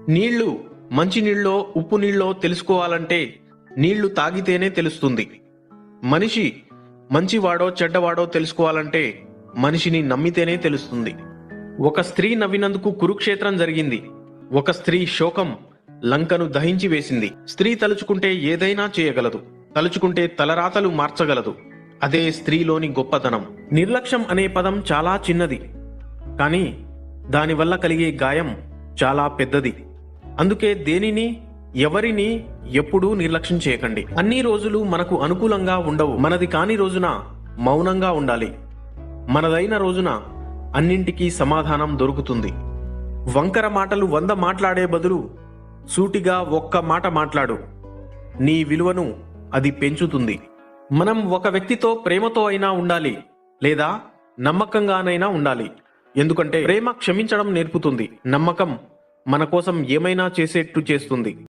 నీళ్లు మంచి నీళ్ళో ఉప్పు నీళ్ళో తెలుసుకోవాలంటే నీళ్లు తాగితేనే తెలుస్తుంది. మనిషి మంచివాడో చెడ్డవాడో తెలుసుకోవాలంటే మనిషిని నమ్మితేనే తెలుస్తుంది. ఒక స్త్రీ నవ్వినందుకు కురుక్షేత్రం జరిగింది. ఒక స్త్రీ శోకం లంకను దహించి వేసింది. స్త్రీ తలుచుకుంటే ఏదైనా చేయగలదు, తలుచుకుంటే తలరాతలు మార్చగలదు. అదే స్త్రీలోని గొప్పతనం. నిర్లక్ష్యం అనే పదం చాలా చిన్నది, కానీ దానివల్ల కలిగే గాయం చాలా పెద్దది. అందుకే దేనిని ఎవరిని ఎప్పుడూ నిర్లక్ష్యం చేయకండి. అన్ని రోజులు మనకు అనుకూలంగా ఉండవు. మనది కాని రోజున మౌనంగా ఉండాలి. మనదైన రోజున అన్నింటికీ సమాధానం దొరుకుతుంది. వంకర మాటలు 100 మాట్లాడే బదులు సూటిగా ఒక్క మాట మాట్లాడు. నీ విలువను అది పెంచుతుంది. మనం ఒక వ్యక్తితో ప్రేమతో అయినా ఉండాలి, లేదా నమ్మకంగానైనా ఉండాలి. ఎందుకంటే ప్రేమ క్షమించడం నేర్పుతుంది, నమ్మకం మన కోసం ఏమైనా చేసేట్టు చేస్తుంది.